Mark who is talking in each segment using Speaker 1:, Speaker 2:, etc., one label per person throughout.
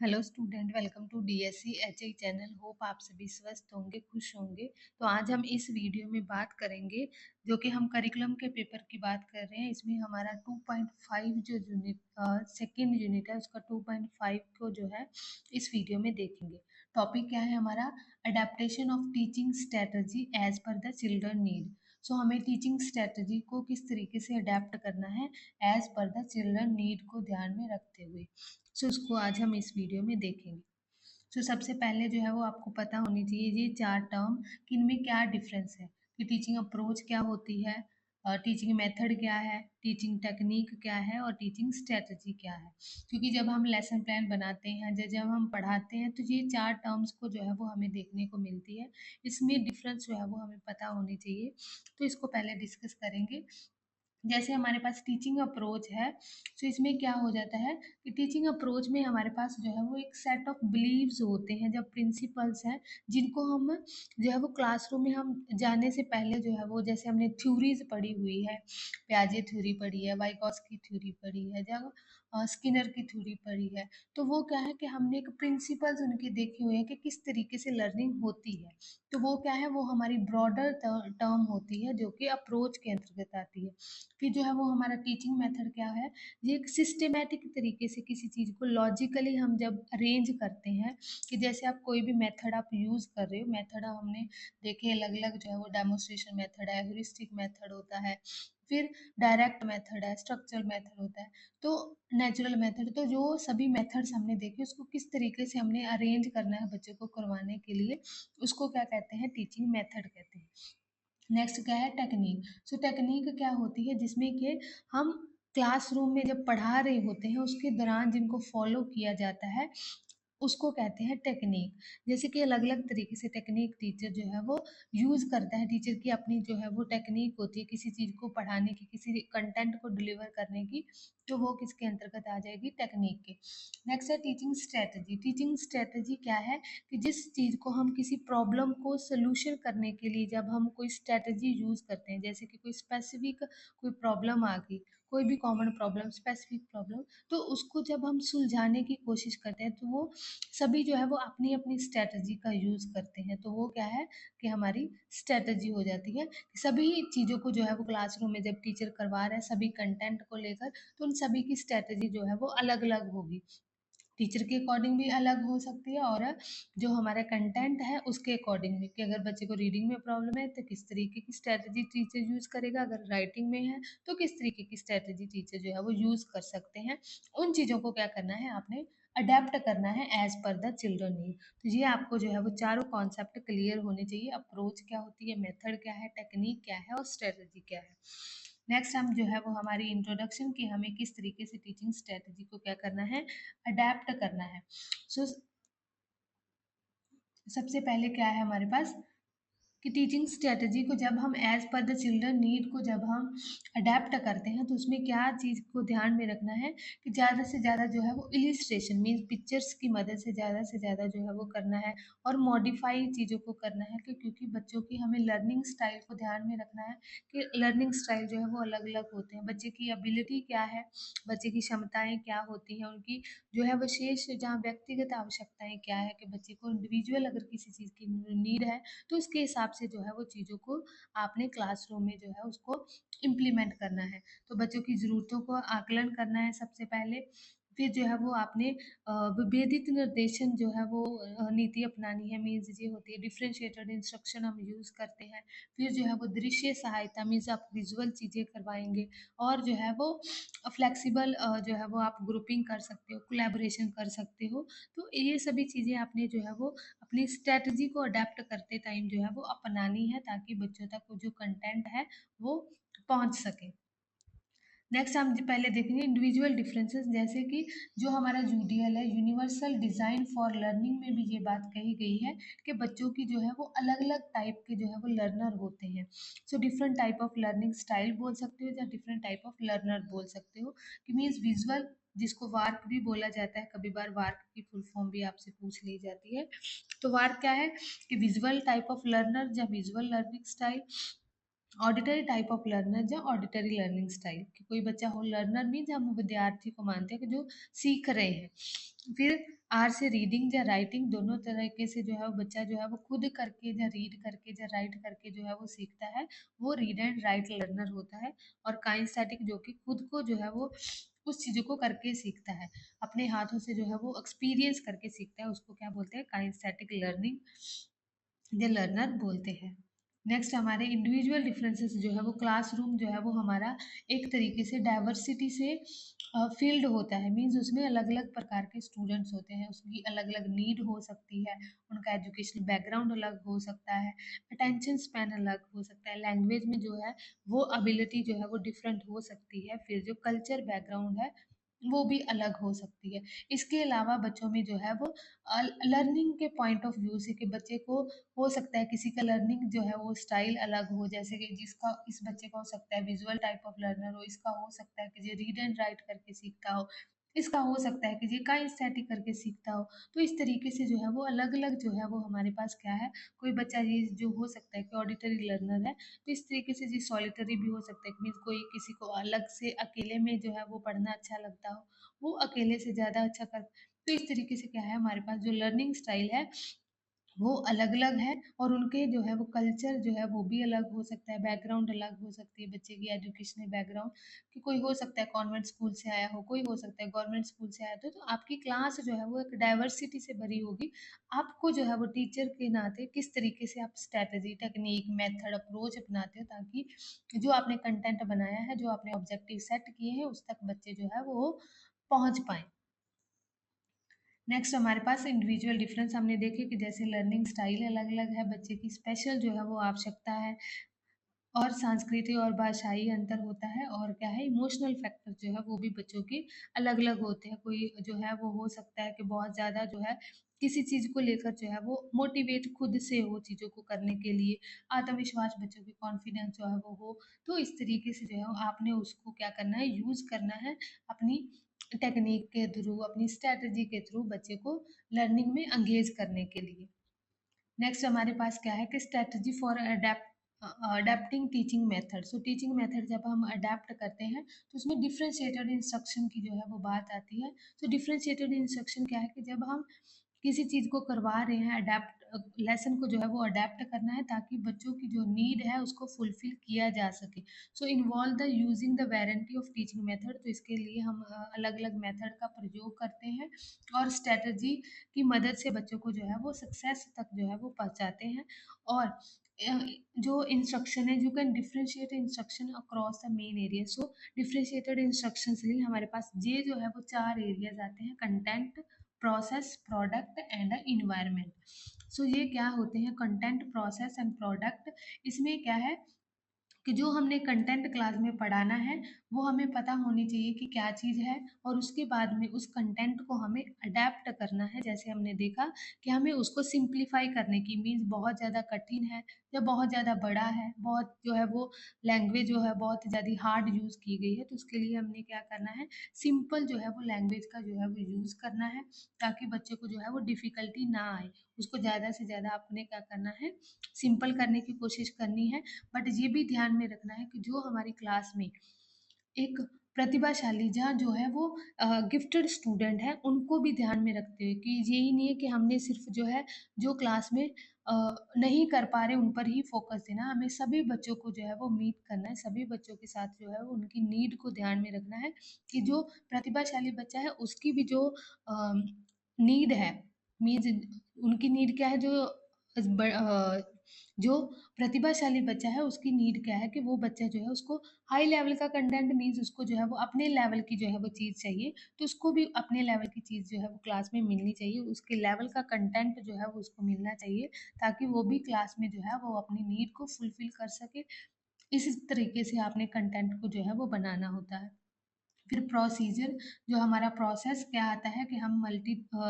Speaker 1: Hello student, welcome to DSC HI channel. Hope आप सभी स्वस्थ होंगे, खुश होंगे। तो आज हम इस वीडियो में बात करेंगे, जो कि हम करिकुलम के पेपर की बात कर रहे हैं। इसमें हमारा 2.5 जो यूनिट सेकेंड यूनिट है, उसका 2.5 को जो है इस वीडियो में देखेंगे। टॉपिक क्या है हमारा? Adaptation of teaching strategy as per the children need. So हमें टीचिंग स्ट्रेटजी को किस तरीके से अडेप्ट करना है as per the children need को ध्यान में रखते हुए। सो उसको आज हम इस वीडियो में देखेंगे। सो सबसे पहले जो है वो आपको पता होनी चाहिए ये चार टर्म कि इनमें क्या डिफरेंस है, कि टीचिंग अप्रोच क्या होती है, टीचिंग मेथड क्या है, टीचिंग टेक्निक क्या है और टीचिंग स्ट्रेटजी क्या है। क्योंकि जब हम लेसन प्लान बनाते हैं, जब हम पढ़ाते हैं, तो ये चार टर्म्स को जो है वो हमें देखने को मिलती है। इसमें डिफरेंस जो है वो हमें पता होनी चाहिए। तो इसको पहले डिस्कस करेंगे। जैसे हमारे पास टीचिंग अप्रोच है, तो इसमें क्या हो जाता है कि टीचिंग अप्रोच में हमारे पास जो है वो एक सेट ऑफ बिलीव्स होते हैं, जब प्रिंसिपल्स हैं, जिनको हम जो है वो क्लासरूम में हम जाने से पहले जो है वो, जैसे हमने थ्योरीज पढ़ी हुई है, प्याजे थ्योरी पढ़ी है, वाइकॉस्की थ्योरी पढ़ी है, जब स्किनर की थ्योरी पढ़ी है, तो वो क्या है कि हमने एक प्रिंसिपल्स उनके देखे हुए हैं कि किस तरीके से लर्निंग होती है। तो वो क्या है, वो हमारी ब्रॉडर टर्म होती है, जो कि अप्रोच के अंतर्गत आती है। फिर जो है वो हमारा टीचिंग मेथड क्या है, ये एक सिस्टेमेटिक तरीके से किसी चीज़ को लॉजिकली हम जब अरेंज करते हैं, कि जैसे आप कोई भी मेथड आप यूज़ कर रहे हो, मेथड हमने देखे अलग अलग, जो है वो डेमोस्ट्रेशन मेथड है, ह्यूरिस्टिक मेथड होता है, फिर डायरेक्ट मेथड है, स्ट्रक्चरल मेथड होता है, तो नेचुरल मेथड। तो जो सभी मेथड्स हमने देखे, उसको किस तरीके से हमने अरेंज करना है बच्चों को करवाने के लिए, उसको क्या कहते हैं? टीचिंग मेथड कहते हैं। नेक्स्ट क्या है? टेक्निक। सो टेक्निक क्या होती है, जिसमें कि हम क्लासरूम में जब पढ़ा रहे होते हैं, उसके दौरान जिनको फॉलो किया जाता है, उसको कहते हैं टेक्निक। जैसे कि अलग अलग तरीके से टेक्निक टीचर जो है वो यूज़ करता है। टीचर की अपनी जो है वो टेक्निक होती है किसी चीज़ को पढ़ाने की, किसी कंटेंट को डिलीवर करने की, तो वो किसके अंतर्गत आ जाएगी? टेक्निक के। नेक्स्ट है टीचिंग स्ट्रेटजी। टीचिंग स्ट्रेटजी क्या है, कि जिस चीज़ को हम किसी प्रॉब्लम को सोल्यूशन करने के लिए जब हम कोई स्ट्रेटजी यूज़ करते हैं, जैसे कि कोई स्पेसिफिक कोई प्रॉब्लम आ गई, कोई भी कॉमन प्रॉब्लम, स्पेसिफिक प्रॉब्लम, तो उसको जब हम सुलझाने की कोशिश करते हैं, तो वो सभी जो है वो अपनी अपनी स्ट्रेटजी का यूज़ करते हैं। तो वो क्या है कि हमारी स्ट्रेटजी हो जाती है। सभी चीज़ों को जो है वो क्लासरूम में जब टीचर करवा रहे हैं सभी कंटेंट को लेकर, तो उन सभी की स्ट्रेटजी जो है वो अलग अलग होगी। टीचर के अकॉर्डिंग भी अलग हो सकती है, और जो हमारा कंटेंट है उसके अकॉर्डिंग भी, कि अगर बच्चे को रीडिंग में प्रॉब्लम है तो किस तरीके की स्ट्रेटजी टीचर यूज़ करेगा, अगर राइटिंग में है तो किस तरीके की स्ट्रेटजी टीचर जो है वो यूज़ कर सकते हैं। उन चीज़ों को क्या करना है, आपने अडेप्ट करना है as per the children need. तो ये आपको जो है वो चारों कॉन्सेप्ट क्लियर होने चाहिए। अप्रोच क्या होती है, मेथड क्या है, टेक्निक क्या है और स्ट्रेटजी क्या है। नेक्स्ट हम जो है वो हमारी इंट्रोडक्शन की, हमें किस तरीके से टीचिंग स्ट्रेटजी को क्या करना है, अडेप्ट करना है। सो सबसे पहले क्या है हमारे पास, कि टीचिंग स्ट्रेटजी को जब हम as per the children need को जब हम अडेप्ट करते हैं, तो उसमें क्या चीज़ को ध्यान में रखना है, कि ज़्यादा से ज़्यादा जो है वो इलिस्ट्रेशन मीन्स पिक्चर्स की मदद से ज़्यादा जो है वो करना है, और मॉडिफाई चीज़ों को करना है, कि क्योंकि बच्चों की हमें लर्निंग स्टाइल को ध्यान में रखना है, कि लर्निंग स्टाइल जो है वो अलग अलग होते हैं। बच्चे की एबिलिटी क्या है, बच्चे की क्षमताएँ क्या होती हैं, उनकी जो है विशेष जहाँ व्यक्तिगत आवश्यकताएँ क्या है, कि बच्चे को इंडिविजुअल अगर किसी चीज़ की नीड है, तो उसके हिसाब से जो है वो चीज़ों को आपने क्लासरूम में जो है उसको इम्प्लीमेंट करना है। तो बच्चों की ज़रूरतों को आकलन करना है सबसे पहले। फिर जो है वो आपने विभेदित निर्देशन जो है वो नीति अपनानी है, मीन्स ये होती है डिफरेंशिएटेड इंस्ट्रक्शन हम यूज़ करते हैं। फिर जो है वो दृश्य सहायता, मीन्स आप विजुअल चीज़ें करवाएंगे, और जो है वो फ्लेक्सिबल जो है वो आप ग्रुपिंग कर सकते हो, कोलैबोरेशन कर सकते हो। तो ये सभी चीज़ें आपने जो है वो अपनी स्ट्रैटेजी को अडेप्ट करते टाइम जो है वो अपनानी है, ताकि बच्चों तक वो जो कंटेंट है वो पहुंच सके। नेक्स्ट हम पहले देखेंगे इंडिविजुअल डिफरेंसेस। जैसे कि जो हमारा यूडीएल है, यूनिवर्सल डिज़ाइन फॉर लर्निंग, में भी ये बात कही गई है कि बच्चों की जो है वो अलग अलग टाइप के जो है वो लर्नर होते हैं। So different type of learning style बोल सकते हो, या डिफरेंट टाइप ऑफ लर्नर बोल सकते हो, कि मीन्स विजुअल, जिसको वार्क भी बोला जाता है, कभी बार वार्क की फुल फॉर्म भी आपसे पूछ ली जाती है। तो वार्क क्या है, कि विजुअल टाइप ऑफ लर्नर या visual learning style. Auditory type of learner या ऑडिटरी लर्निंग स्टाइल, कि कोई बच्चा हो, लर्नर मीन्स हम विद्यार्थी को मानते हैं कि जो सीख रहे हैं। फिर आर से रीडिंग या राइटिंग दोनों तरीके से जो है वो बच्चा जो है वो खुद करके या रीड करके या राइट करके जो है वो सीखता है, वो रीड एंड राइट लर्नर होता है। और काइनेस्थेटिक जो कि खुद को जो है वो उस चीज़ों को करके सीखता है, अपने हाथों से जो है वो एक्सपीरियंस करके सीखता है, उसको क्या बोलते हैं, काइनेस्थेटिक लर्निंग द लर्नर बोलते हैं। नेक्स्ट हमारे इंडिविजुअल डिफरेंसेस जो है वो क्लासरूम जो है वो हमारा एक तरीके से डाइवर्सिटी से फील्ड होता है, मीन्स उसमें अलग अलग प्रकार के स्टूडेंट्स होते हैं, उसकी अलग अलग नीड हो सकती है, उनका एजुकेशनल बैकग्राउंड अलग हो सकता है, अटेंशन स्पैन अलग हो सकता है, लैंग्वेज में जो है वो एबिलिटी जो है वो डिफरेंट हो सकती है, फिर जो कल्चर बैकग्राउंड है वो भी अलग हो सकती है। इसके अलावा बच्चों में जो है वो लर्निंग के पॉइंट ऑफ व्यू से कि बच्चे को हो सकता है किसी का लर्निंग जो है वो स्टाइल अलग हो, जैसे कि जिसका इस बच्चे का हो सकता है विजुअल टाइप ऑफ लर्नर हो, इसका हो सकता है कि ये रीड एंड राइट करके सीखता हो, इसका हो सकता है कि ये काइनेस्थेटिक करके सीखता हो। तो इस तरीके से जो है वो अलग अलग जो है वो हमारे पास क्या है, कोई बच्चा ये जो हो सकता है कि ऑडिटरी लर्नर है, तो इस तरीके से जी सॉलिटरी भी हो सकता है, मीन्स कोई किसी को अलग से अकेले में जो है वो पढ़ना अच्छा लगता हो, वो अकेले से ज़्यादा अच्छा कर। तो इस तरीके से क्या है, हमारे पास जो लर्निंग स्टाइल है वो अलग-अलग है, और उनके जो है वो कल्चर जो है वो भी अलग हो सकता है, बैकग्राउंड अलग हो सकती है बच्चे की एजुकेशनल बैकग्राउंड, कि कोई हो सकता है कॉन्वेंट स्कूल से आया हो, कोई हो सकता है गवर्नमेंट स्कूल से आया तो आपकी क्लास जो है वो एक डाइवर्सिटी से भरी होगी। आपको जो है वो टीचर के नाते किस तरीके से आप स्ट्रैटेजी, टेक्निक, मेथड, अप्रोच अपनाते हो, ताकि जो आपने कंटेंट बनाया है, जो आपने ऑब्जेक्टिव सेट किए हैं, उस तक बच्चे जो है वो पहुँच पाएँ। नेक्स्ट हमारे पास इंडिविजुअल डिफरेंस हमने देखे कि जैसे लर्निंग स्टाइल अलग अलग है, बच्चे की स्पेशल जो है वो आवश्यकता है, और सांस्कृतिक और भाषाई अंतर होता है, और क्या है, इमोशनल फैक्टर जो है वो भी बच्चों के अलग अलग होते हैं। कोई जो है वो हो सकता है कि बहुत ज़्यादा जो है किसी चीज़ को लेकर जो है वो मोटिवेट खुद से हो चीज़ों को करने के लिए, आत्मविश्वास बच्चों की कॉन्फिडेंस जो है वो हो। तो इस तरीके से जो है आपने उसको क्या करना है, यूज़ करना है अपनी टेक्निक के थ्रू, अपनी स्ट्रैटेजी के थ्रू बच्चे को लर्निंग में एंगेज करने के लिए। नेक्स्ट हमारे पास क्या है कि strategy for adapting teaching method. So teaching method जब हम अडेप्ट करते हैं तो उसमें डिफरेंशिएटेड इंस्ट्रक्शन की जो है वो बात आती है। तो डिफरेंशिएटेड इंस्ट्रक्शन क्या है कि जब हम किसी चीज़ को करवा रहे हैं, अडेप्ट लेसन को जो है वो अडेप्ट करना है, ताकि बच्चों की जो नीड है उसको फुलफिल किया जा सके। So involve the using the variety of teaching method. तो इसके लिए हम अलग अलग मेथड का प्रयोग करते हैं, और स्ट्रेटजी की मदद से बच्चों को जो है वो सक्सेस तक जो है वो पहुँचाते हैं। और जो इंस्ट्रक्शन है, you can differentiate instruction across the main area. So differentiated instruction से ही हमारे पास ये जो है वो 4 एरियाज़ आते हैं, content, process, product and environment. So ये क्या होते हैं, कंटेंट, प्रोसेस एंड प्रोडक्ट। इसमें क्या है कि जो हमने कंटेंट क्लास में पढ़ाना है वो हमें पता होनी चाहिए कि क्या चीज़ है, और उसके बाद में उस कंटेंट को हमें अडेप्ट करना है। जैसे हमने देखा कि हमें उसको सिंप्लीफाई करने की, मीन्स बहुत ज़्यादा कठिन है या बहुत ज़्यादा बड़ा है, बहुत जो है वो लैंग्वेज जो है बहुत ज़्यादा हार्ड यूज़ की गई है, तो उसके लिए हमने क्या करना है, सिंपल जो है वो लैंग्वेज का जो है वो यूज़ करना है, ताकि बच्चे को जो है वो डिफ़िकल्टी ना आए। उसको ज़्यादा से ज़्यादा आपने क्या करना है, सिंपल करने की कोशिश करनी है। बट ये भी ध्यान में रखना है कि जो हमारी क्लास में एक प्रतिभाशाली जहाँ जो है वो गिफ्टेड स्टूडेंट है, उनको भी ध्यान में रखते हुए, कि यही नहीं है कि हमने सिर्फ जो है जो क्लास में नहीं कर पा रहे उन पर ही फोकस देना, हमें सभी बच्चों को जो है वो मीट करना है, सभी बच्चों के साथ जो है वो उनकी नीड को ध्यान में रखना है, कि जो प्रतिभाशाली बच्चा है उसकी भी जो नीड है, मीन्स उनकी नीड क्या है, जो प्रतिभाशाली बच्चा है उसकी नीड क्या है, कि वो बच्चा जो है उसको हाई लेवल का कंटेंट, मीन्स उसको जो है वो अपने लेवल की जो है वो चीज़ चाहिए, तो उसको भी अपने लेवल की चीज़ जो है वो क्लास में मिलनी चाहिए, उसके लेवल का कंटेंट जो है वो उसको मिलना चाहिए, ताकि वो भी क्लास में जो है वो अपनी नीड को फुलफिल कर सके। इस तरीके से आपने कंटेंट को जो है वो बनाना होता है। फिर प्रोसीजर, जो हमारा प्रोसेस क्या आता है कि हम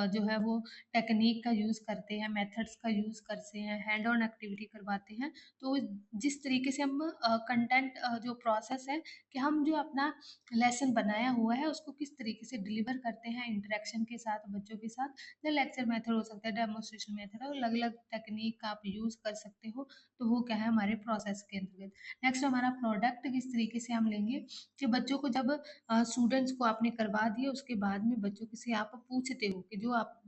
Speaker 1: जो है वो टेक्निक का यूज़ करते हैं, मेथड्स का यूज़ करते हैं, हैंड ऑन एक्टिविटी करवाते हैं। तो जिस तरीके से हम कंटेंट जो प्रोसेस है कि हम जो अपना लेसन बनाया हुआ है उसको किस तरीके से डिलीवर करते हैं इंटरेक्शन के साथ, बच्चों के साथ, या लेक्चर मेथड हो सकता है, डेमोन्स्ट्रेशन मेथड, और अलग अलग टेक्निक का आप यूज़ कर सकते हो। तो वो क्या है, हमारे प्रोसेस के अंतर्गत। नेक्स्ट हमारा प्रोडक्ट किस तरीके से हम लेंगे, कि बच्चों को जब स्टूडेंट्स को आपने करवा दिया, उसके बाद में बच्चों के से आप पूछते हो कि जो आप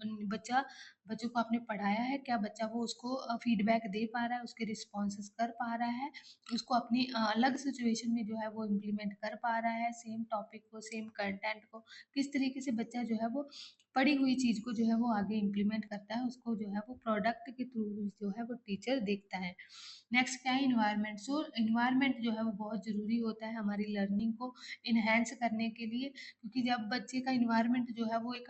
Speaker 1: बच्चों को आपने पढ़ाया है, क्या बच्चा वो उसको फीडबैक दे पा रहा है, उसके रिस्पॉन्सेज कर पा रहा है, उसको अपनी अलग सिचुएशन में जो है वो इम्प्लीमेंट कर पा रहा है, सेम टॉपिक को, सेम कंटेंट को, किस तरीके से बच्चा जो है वो पढ़ी हुई चीज़ को जो है वो आगे इम्प्लीमेंट करता है, उसको जो है वो प्रोडक्ट के थ्रू जो है वो टीचर देखता है। नेक्स्ट क्या है, इन्वायरमेंट। सो इन्वायरमेंट जो है वो बहुत ज़रूरी होता है हमारी लर्निंग को इन्हेंस करने के लिए, क्योंकि जब बच्चे का इन्वायरमेंट जो है वो एक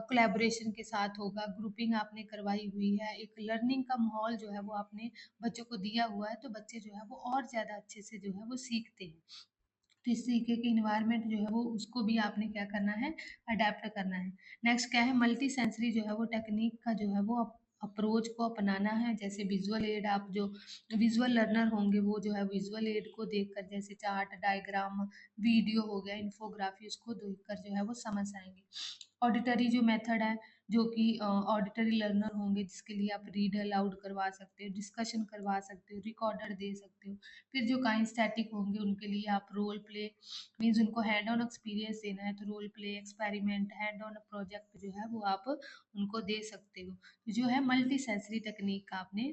Speaker 1: कोलैबोरेशन के साथ होगा, ग्रुपिंग आपने करवाई हुई है, एक लर्निंग का माहौल जो है वो आपने बच्चों को दिया हुआ है, तो बच्चे जो है वो और ज़्यादा अच्छे से जो है वो सीखते हैं। तो इस तरीके के इन्वायरमेंट जो है वो उसको भी आपने क्या करना है, अडेप्ट करना है। नेक्स्ट क्या है, मल्टी सेंसरी जो है वो टेक्निक का जो है वो अप्रोच को अपनाना है। जैसे विजुअल एड, आप जो विजुअल लर्नर होंगे वो जो है विजुअल एड को देखकर, जैसे चार्ट, डायग्राम, वीडियो हो गया, इन्फोग्राफी, उसको देखकर जो है वो समझ आएंगे। ऑडिटरी जो मेथड है, जो कि ऑडिटरी लर्नर होंगे, जिसके लिए आप रीड अलाउड करवा सकते हो, डिस्कशन करवा सकते हो, रिकॉर्डर दे सकते हो। फिर जो काइंस्टैटिक होंगे उनके लिए आप रोल प्ले, मीन्स उनको हैंड ऑन एक्सपीरियंस देना है, तो role play, experiment, hand on project जो है वो आप उनको दे सकते हो। तो जो है मल्टी सेंसरी टेक्निक का आपने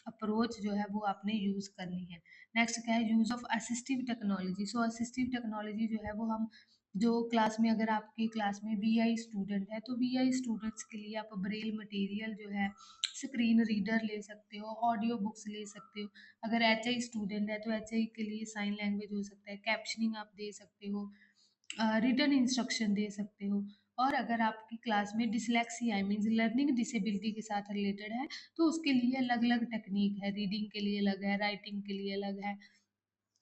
Speaker 1: अप्रोच जो है वो आपने यूज़ करनी है। नेक्स्ट क्या है, use of assistive technology. So assistive technology जो है वो हम जो क्लास में, अगर आपकी क्लास में वीआई स्टूडेंट है तो वीआई स्टूडेंट्स के लिए आप ब्रेल मटेरियल जो है, स्क्रीन रीडर ले सकते हो, ऑडियो बुक्स ले सकते हो। अगर एचआई स्टूडेंट है तो एचआई के लिए साइन लैंग्वेज हो सकता है, कैप्शनिंग आप दे सकते हो, रिटन इंस्ट्रक्शन दे सकते हो। और अगर आपकी क्लास में डिसलेक्सिया है, मीन्स लर्निंग डिसेबिलिटी के साथ रिलेटेड है, तो उसके लिए अलग अलग टेक्निक है, रीडिंग के लिए अलग है, राइटिंग के लिए अलग है,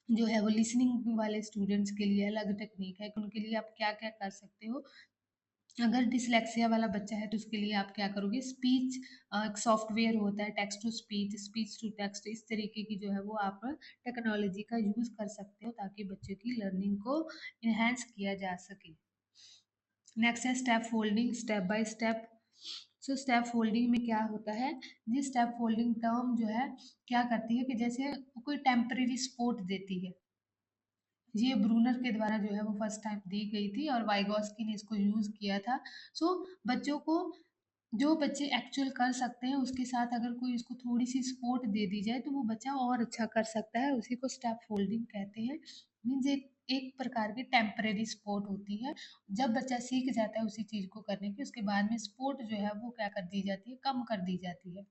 Speaker 1: जो है वो लिसनिंग वाले स्टूडेंट्स के लिए अलग टेक्निक है कि उनके लिए आप क्या क्या कर सकते हो। अगर डिसलेक्सिया वाला बच्चा है तो उसके लिए आप क्या करोगे, स्पीच, एक सॉफ्टवेयर होता है text to speech, speech to text, इस तरीके की जो है वो आप टेक्नोलॉजी का यूज़ कर सकते हो ताकि बच्चों की लर्निंग को इन्हेंस किया जा सके। नेक्स्ट है step folding, step by step. So step folding में क्या होता है, ये स्टेप फोल्डिंग टर्म जो है क्या करती है कि जैसे कोई टेम्परेरी सपोर्ट देती है, ये ब्रूनर के द्वारा जो है वो फर्स्ट टाइम दी गई थी और वाइगॉस्की ने इसको यूज़ किया था। सो बच्चों को, जो बच्चे एक्चुअल कर सकते हैं उसके साथ अगर कोई इसको थोड़ी सी सपोर्ट दे दी जाए तो वो बच्चा और अच्छा कर सकता है, उसी को स्टेप फोल्डिंग कहते हैं। मीन्स एक एक प्रकार की टेम्परेरी सपोर्ट होती है। जब बच्चा सीख जाता है उसी चीज़ को करने की, उसके बाद में सपोर्ट जो है वो क्या कर दी जाती है, कम कर दी जाती है।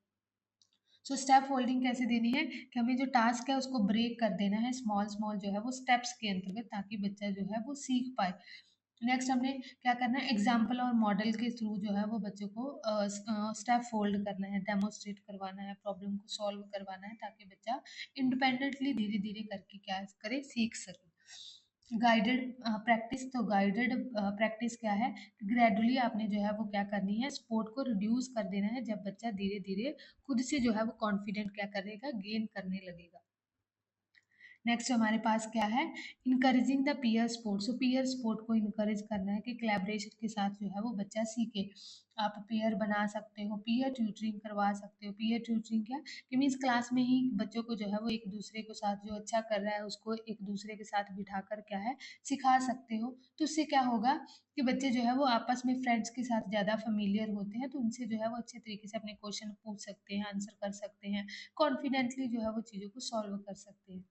Speaker 1: सो स्टेप फोल्डिंग कैसे देनी है कि हमें जो टास्क है उसको ब्रेक कर देना है स्मॉल स्मॉल जो है वो स्टेप्स के अंतर्गत, ताकि बच्चा जो है वो सीख पाए। नेक्स्ट हमने क्या करना है, एग्जाम्पल और मॉडल के थ्रू जो है वो बच्चों को स्टेप फोल्ड करना है, डेमोस्ट्रेट करवाना है, प्रॉब्लम को सॉल्व करवाना है, ताकि बच्चा इंडिपेंडेंटली धीरे धीरे करके क्या करे, सीख सके। गाइडेड प्रैक्टिस, तो गाइडेड प्रैक्टिस क्या है, ग्रेजुअली आपने जो है वो क्या करनी है, स्पोर्ट को रिड्यूस कर देना है जब बच्चा धीरे धीरे खुद से जो है वो कॉन्फिडेंट क्या करेगा, गेन करने लगेगा। नेक्स्ट हमारे पास क्या है, encouraging the peer sport. So peer sport को इनकरेज करना है कि कोलैबोरेशन के साथ जो है वो बच्चा सीखे। आप पेयर बना सकते हो, पीयर ट्यूटरिंग करवा सकते हो। पीयर ट्यूटरिंग क्या कि मीन्स क्लास में ही बच्चों को जो है वो एक दूसरे के साथ, जो अच्छा कर रहा है उसको एक दूसरे के साथ बिठाकर क्या है, सिखा सकते हो। तो उससे क्या होगा कि बच्चे जो है वो आपस में फ्रेंड्स के साथ ज़्यादा फेमिलियर होते हैं, तो उनसे जो है वो अच्छे तरीके से अपने क्वेश्चन पूछ सकते हैं, आंसर कर सकते हैं, कॉन्फिडेंटली जो है वो चीज़ों को सॉल्व कर सकते हैं।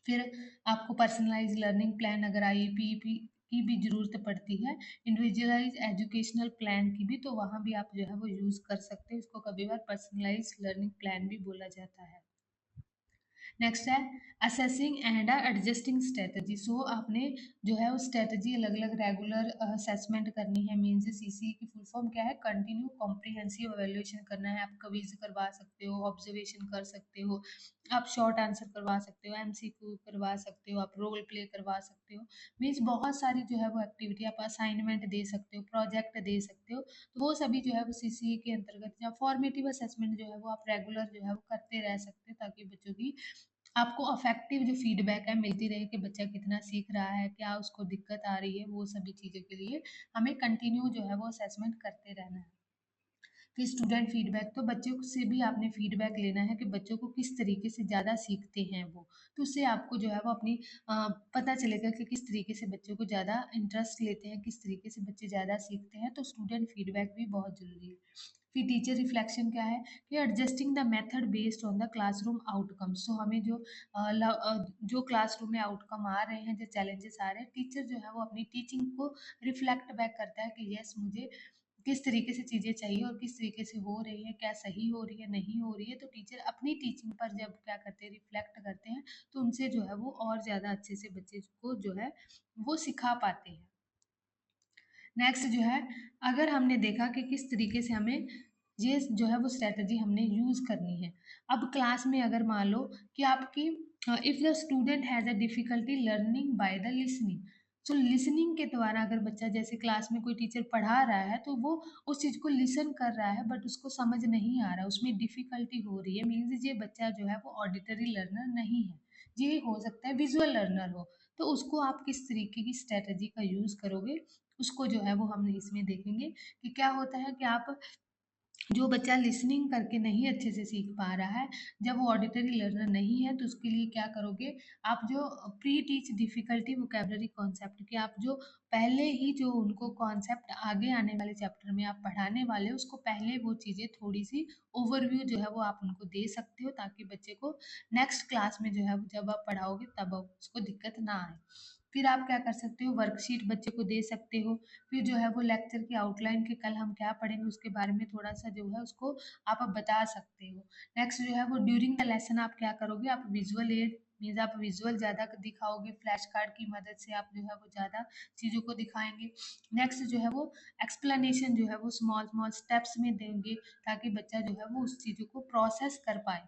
Speaker 1: फिर आपको पर्सनलाइज लर्निंग प्लान, अगर आईईपी की भी ज़रूरत पड़ती है, इंडिविजुअलाइज एजुकेशनल प्लान की भी, तो वहाँ भी आप जो है वो यूज़ कर सकते हैं। इसको कभी बार पर्सनलाइज लर्निंग प्लान भी बोला जाता है। नेक्स्ट है असेसिंग एंड एडजस्टिंग स्ट्रेटजी। सो आपने जो है वो स्ट्रेटजी अलग अलग रेगुलर असेसमेंट करनी है। मीन्स सीसी की फुल फॉर्म क्या है, कंटिन्यू कॉम्प्रिहेंसिव एवेल्यूएशन करना है। आप क्विज करवा सकते हो, ऑब्जर्वेशन कर सकते हो, आप शॉर्ट आंसर करवा सकते हो, एमसीक्यू करवा सकते हो, आप रोल प्ले करवा सकते हो। मीन्स बहुत सारी जो है वो एक्टिविटी, आप असाइनमेंट दे सकते हो, प्रोजेक्ट दे सकते हो। तो वो सभी जो है वो सीसीए के अंतर्गत, या फॉर्मेटिव असेसमेंट जो है वो आप रेगुलर जो है वो करते रह सकते हैं, ताकि बच्चों की आपको अफेक्टिव जो फीडबैक है मिलती रहे कि बच्चा कितना सीख रहा है, क्या उसको दिक्कत आ रही है, वो सभी चीज़ों के लिए हमें कंटिन्यू जो है वो असेसमेंट करते रहना है। कि स्टूडेंट फीडबैक, तो बच्चों से भी आपने फीडबैक लेना है कि बच्चों को किस तरीके से ज़्यादा सीखते हैं वो। तो उससे आपको जो है वो अपनी पता चलेगा कि किस तरीके से बच्चों को ज़्यादा इंटरेस्ट लेते हैं, किस तरीके से बच्चे ज़्यादा सीखते हैं, तो स्टूडेंट फीडबैक भी बहुत ज़रूरी है। फिर टीचर रिफ्लेक्शन क्या है कि adjusting the method based on the classroom outcomes. तो हमें जो क्लासरूम में आउटकम आ रहे हैं, जो चैलेंजेस आ रहे हैं, टीचर जो है वो अपनी टीचिंग को रिफ्लेक्ट बैक करता है कि यस, मुझे किस तरीके से चीज़ें चाहिए और किस तरीके से हो रही है, क्या सही हो रही है, नहीं हो रही है। तो टीचर अपनी टीचिंग पर जब क्या करते हैं, रिफ्लेक्ट करते हैं, तो उनसे जो है वो और ज़्यादा अच्छे से बच्चे को जो है वो सिखा पाते हैं। नेक्स्ट जो है, अगर हमने देखा कि किस तरीके से हमें ये जो है वो स्ट्रैटेजी हमने यूज़ करनी है। अब क्लास में अगर मान लो कि आपकी if the student has a difficulty learning by the listening, तो लिसनिंग के द्वारा अगर बच्चा, जैसे क्लास में कोई टीचर पढ़ा रहा है तो वो उस चीज़ को लिसन कर रहा है बट उसको समझ नहीं आ रहा, उसमें डिफ़िकल्टी हो रही है, मीन्स ये बच्चा जो है वो ऑडिटरी लर्नर नहीं है, ये हो सकता है विजुअल लर्नर हो। तो उसको आप किस तरीके की स्ट्रैटेजी का यूज़ करोगे, उसको जो है वो हम इसमें देखेंगे कि क्या होता है कि आप, जो बच्चा लिसनिंग करके नहीं अच्छे से सीख पा रहा है, जब वो ऑडिटरी लर्नर नहीं है, तो उसके लिए क्या करोगे, आप जो pre teach difficulty vocabulary concept, कि आप जो पहले ही जो उनको कॉन्सेप्ट आगे आने वाले चैप्टर में आप पढ़ाने वाले हो, उसको पहले वो चीज़ें थोड़ी-सी ओवरव्यू जो है वो आप उनको दे सकते हो, ताकि बच्चे को नेक्स्ट क्लास में जो है वो जब आप पढ़ाओगे तब उसको दिक्कत ना आए। फिर आप क्या कर सकते हो, वर्कशीट बच्चे को दे सकते हो। फिर जो है वो लेक्चर की आउटलाइन के कल हम क्या पढ़ेंगे उसके बारे में थोड़ा-सा जो है उसको आप बता सकते हो। नेक्स्ट जो है वो ड्यूरिंग द लेसन आप क्या करोगे, आप विजुअल एड, मीन्स आप विजुअल ज़्यादा दिखाओगे, फ्लैश कार्ड की मदद से आप जो है वो ज़्यादा चीज़ों को दिखाएँगे। नेक्स्ट जो है वो एक्सप्लेनेशन जो है वो स्मॉल-स्मॉल स्टेप्स में देंगे, ताकि बच्चा जो है वो उस चीज़ों को प्रोसेस कर पाए।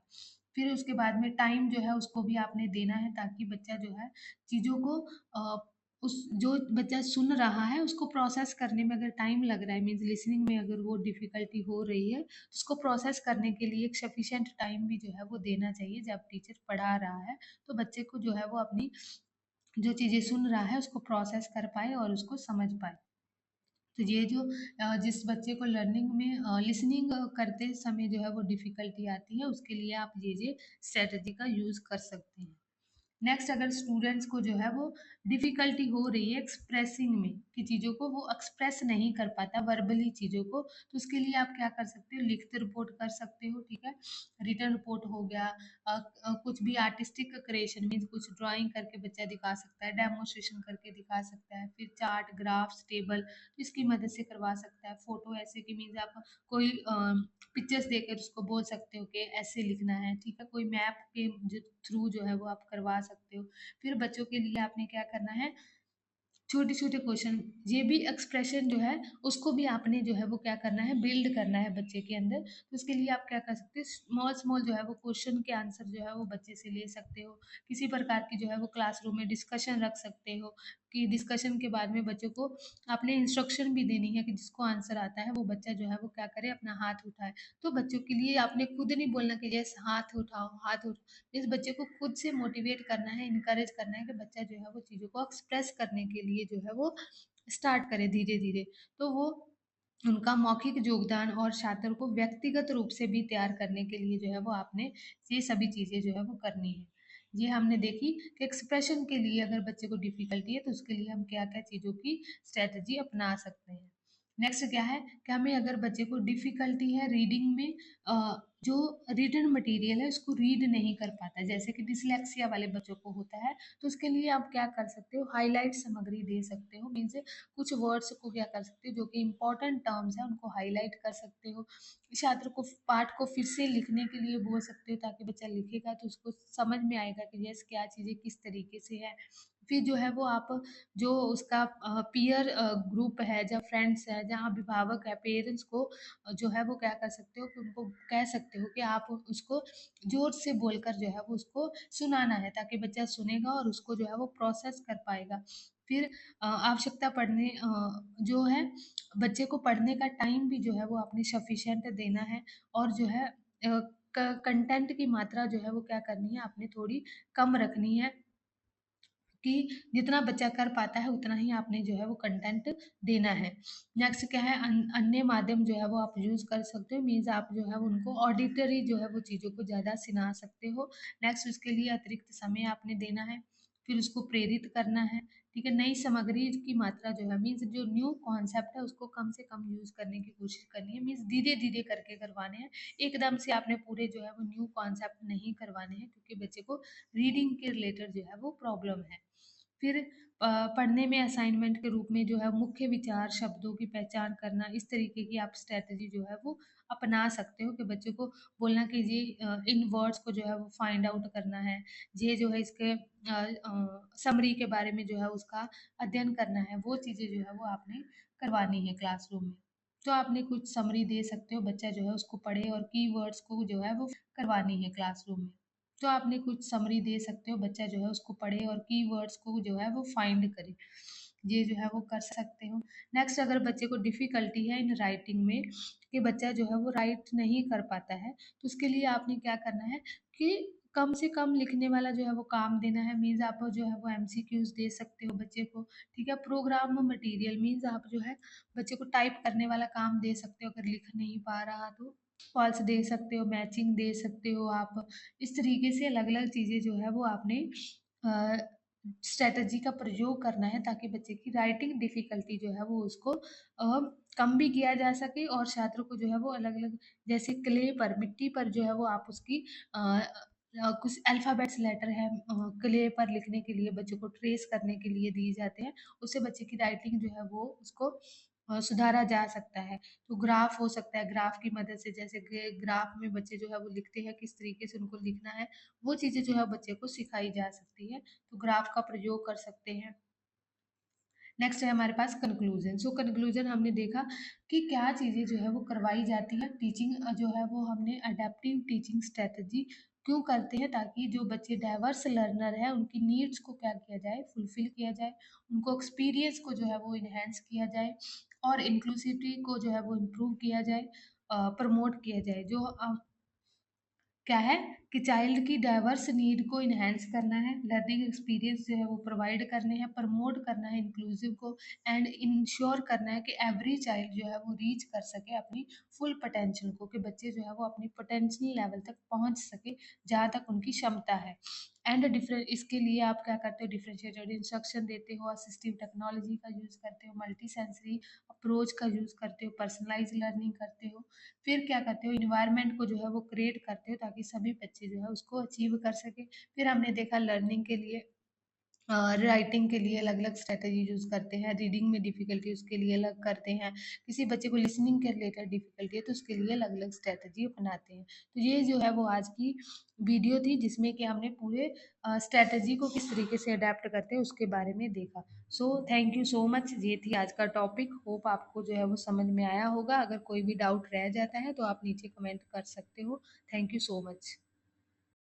Speaker 1: फिर उसके बाद में टाइम जो है उसको भी आपने देना है, ताकि बच्चा जो है चीज़ों को उस जो बच्चा सुन रहा है उसको प्रोसेस करने में अगर टाइम लग रहा है, मीन्स लिसनिंग में अगर वो डिफ़िकल्टी हो रही है, तो उसको प्रोसेस करने के लिए एक सफिशिएंट टाइम भी जो है वो देना चाहिए जब टीचर पढ़ा रहा है, तो बच्चे को जो है वो अपनी जो चीज़ें सुन रहा है उसको प्रोसेस कर पाए और उसको समझ पाए। तो ये जो जिस बच्चे को लर्निंग में लिसनिंग करते समय जो है वो डिफ़िकल्टी आती है, उसके लिए आप ये स्ट्रैटेजी का यूज़ कर सकते हैं। नेक्स्ट, अगर स्टूडेंट्स को जो है वो डिफ़िकल्टी हो रही है एक्सप्रेसिंग में, कि चीज़ों को वो एक्सप्रेस नहीं कर पाता वर्बली चीज़ों को, तो उसके लिए आप क्या कर सकते हो, लिखित रिपोर्ट कर सकते हो, ठीक है? रिटन रिपोर्ट हो गया, कुछ भी आर्टिस्टिक क्रिएशन, मीन्स कुछ ड्राइंग करके बच्चा दिखा सकता है, डेमोन्स्ट्रेशन करके दिखा सकता है, फिर चार्ट, ग्राफ्स, टेबल, तो इसकी मदद से करवा सकता है। फ़ोटो ऐसे कि मीन्स आप कोई पिक्चर्स देकर उसको बोल सकते हो कि ऐसे लिखना है, ठीक है? कोई मैप के थ्रू जो है वो आप करवा सकते हो। फिर बच्चों के लिए आपने क्या करना है, छोटे-छोटे क्वेश्चन, ये भी एक्सप्रेशन जो है उसको भी आपने जो है वो क्या करना है, बिल्ड करना है बच्चे के अंदर। तो उसके लिए आप क्या कर सकते हो, स्मॉल-स्मॉल जो है वो क्वेश्चन के आंसर जो है वो बच्चे से ले सकते हो। किसी प्रकार की जो है वो क्लासरूम में डिस्कशन रख सकते हो, कि डिस्कशन के बाद में बच्चों को आपने इंस्ट्रक्शन भी देनी है कि जिसको आंसर आता है वो बच्चा जो है वो क्या करे, अपना हाथ उठाए। तो बच्चों के लिए आपने खुद नहीं बोलना कि यस हाथ उठाओ, हाथ उठाओ। इस बच्चे को खुद से मोटिवेट करना है, इनकरेज करना है कि बच्चा जो है वो चीज़ों को एक्सप्रेस करने के लिए जो है वो स्टार्ट करे धीरे-धीरे। तो वो उनका मौखिक योगदान और छात्र को व्यक्तिगत रूप से भी तैयार करने के लिए जो है वो आपने ये सभी चीज़ें जो है वो करनी है। ये हमने देखी कि एक्सप्रेशन के लिए अगर बच्चे को डिफ़िकल्टी है तो उसके लिए हम क्या-क्या चीज़ों की स्ट्रैटेजी अपना सकते हैं। नेक्स्ट क्या है कि हमें अगर बच्चे को डिफ़िकल्टी है रीडिंग में, जो रिटन मटेरियल है उसको रीड नहीं कर पाता है, जैसे कि डिस्लेक्सिया वाले बच्चों को होता है, तो उसके लिए आप क्या कर सकते हो, हाइलाइट सामग्री दे सकते हो, मीन्स कुछ वर्ड्स को क्या कर सकते हो जो कि इम्पोर्टेंट टर्म्स हैं उनको हाइलाइट कर सकते हो। छात्र को पाठ को फिर से लिखने के लिए बोल सकते हो, ताकि बच्चा लिखेगा तो उसको समझ में आएगा कि यस क्या चीज़ें किस तरीके से है। फिर जो है वो आप जो उसका पीयर ग्रुप है, जहाँ फ्रेंड्स है, जहाँ अभिभावक है, पेरेंट्स को जो है वो क्या कर सकते हो कि उनको कह सकते हो कि आप उसको ज़ोर से बोलकर जो है वो उसको सुनाना है, ताकि बच्चा सुनेगा और उसको जो है वो प्रोसेस कर पाएगा। फिर आवश्यकता पढ़ने जो है बच्चे को पढ़ने का टाइम भी जो है वो आपने सफिशिएंट देना है, और जो है कंटेंट की मात्रा जो है वो क्या करनी है, आपने थोड़ी कम रखनी है। कि जितना बच्चा कर पाता है उतना ही आपने जो है वो कंटेंट देना है। नेक्स्ट क्या है, अन्य माध्यम जो है वो आप यूज़ कर सकते हो, मीन्स आप जो है उनको ऑडिटरी जो है वो चीज़ों को ज़्यादा सुना सकते हो। नेक्स्ट उसके लिए अतिरिक्त समय आपने देना है, फिर उसको प्रेरित करना है, ठीक है। नई सामग्री की मात्रा जो है, मीन्स जो न्यू कॉन्सेप्ट है उसको कम से कम यूज़ करने की कोशिश करनी है, मीन्स धीरे-धीरे करके करवाने हैं। एकदम से आपने पूरे जो है वो न्यू कॉन्सेप्ट नहीं करवाने हैं, क्योंकि बच्चे को रीडिंग के रिलेटेड जो है वो प्रॉब्लम है। फिर पढ़ने में असाइनमेंट के रूप में जो है मुख्य विचार, शब्दों की पहचान करना, इस तरीके की आप स्ट्रैटेजी जो है वो अपना सकते हो कि बच्चे को बोलना कि जी इन वर्ड्स को जो है वो फाइंड आउट करना है, ये जो है इसके समरी के बारे में जो है उसका अध्ययन करना है, वो चीज़ें जो है वो आपने करवानी है क्लासरूम में। तो आपने कुछ समरी दे सकते हो, बच्चा जो है उसको पढ़े और कीवर्ड्स को जो है वो करवानी है क्लासरूम में। तो आपने कुछ समरी दे सकते हो, बच्चा जो है उसको पढ़े और कीवर्ड्स को जो है वो फाइंड करे। ये जो है वो कर सकते हो। नेक्स्ट, अगर बच्चे को डिफ़िकल्टी है इन राइटिंग में, कि बच्चा जो है वो राइट नहीं कर पाता है, तो उसके लिए आपने क्या करना है कि कम से कम लिखने वाला जो है वो काम देना है। मीन्स आप जो है वो एमसीक्यूज़ दे सकते हो बच्चे को, ठीक है। प्रोग्राम मटेरियल मीन्स आप जो है बच्चे को टाइप करने वाला काम दे सकते हो, अगर लिख नहीं पा रहा तो। फॉल्स दे सकते हो, मैचिंग दे सकते हो आप। इस तरीके से अलग-अलग चीज़ें जो है वो आपने अ, स्ट्रैटेजी का प्रयोग करना है, ताकि बच्चे की राइटिंग डिफ़िकल्टी जो है वो उसको कम भी किया जा सके, और छात्र को जो है वो अलग-अलग, जैसे क्ले पर, मिट्टी पर जो है वो आप उसकी कुछ अल्फ़ाबेट्स लेटर है क्ले पर लिखने के लिए बच्चों को ट्रेस करने के लिए दिए जाते हैं। उससे बच्चे की राइटिंग जो है वो उसको सुधारा जा सकता है। तो ग्राफ हो सकता है, ग्राफ की मदद से, जैसे ग्राफ में बच्चे जो है वो लिखते हैं, किस तरीके से उनको लिखना है, वो चीज़ें जो है बच्चे को सिखाई जा सकती है। तो ग्राफ का प्रयोग कर सकते हैं। नेक्स्ट है हमारे पास कंक्लूजन। सो कंक्लूजन हमने देखा कि क्या चीज़ें जो है वो करवाई जाती है। टीचिंग जो है वो हमने अडेप्टिव टीचिंग स्ट्रेटजी क्यों करते हैं, ताकि जो बच्चे डाइवर्स लर्नर है उनकी नीड्स को क्या किया जाए, फुलफिल किया जाए, उनको एक्सपीरियंस को जो है वो इन्हेंस किया जाए, और इंक्लूसिविटी को जो है वो इम्प्रूव किया जाए, प्रमोट किया जाए। जो क्या है कि चाइल्ड की डाइवर्स नीड को इन्हेंस करना है, लर्निंग एक्सपीरियंस जो है वो प्रोवाइड करने हैं, प्रमोट करना है इंक्लूसिव को, एंड इंश्योर करना है कि एवरी चाइल्ड जो है वो रीच कर सके अपनी फुल पोटेंशियल को, कि बच्चे जो है वो अपनी पोटेंशियल लेवल तक पहुंच सके, जहाँ तक उनकी क्षमता है। एंड डिफरेंट, इसके लिए आप क्या करते हो, डिफरेंशिएटेड इंस्ट्रक्शन देते हो, असिस्टिव टेक्नोलॉजी का यूज़ करते हो, मल्टी सेंसरी अप्रोच का यूज़ करते हो, पर्सनलाइज लर्निंग करते हो। फिर क्या करते हो, इन्वायरमेंट को जो है वो क्रिएट करते हो, ताकि सभी बच्चे जो है उसको अचीव कर सके। फिर हमने देखा लर्निंग के लिए, राइटिंग के लिए अलग अलग स्ट्रेटजी यूज़ करते हैं, रीडिंग में डिफ़िकल्टी उसके लिए अलग करते हैं, किसी बच्चे को लिसनिंग के रिलेटेड डिफ़िकल्टी है तो उसके लिए अलग अलग स्ट्रेटजी अपनाते हैं। तो ये जो है वो आज की वीडियो थी, जिसमें कि हमने पूरे स्ट्रेटजी को किस तरीके से अडेप्ट करते हैं उसके बारे में देखा। So thank you so much, ये थी आज का टॉपिक। होप आपको जो है वो समझ में आया होगा। अगर कोई भी डाउट रह जाता है तो आप नीचे कमेंट कर सकते हो। Thank you so much.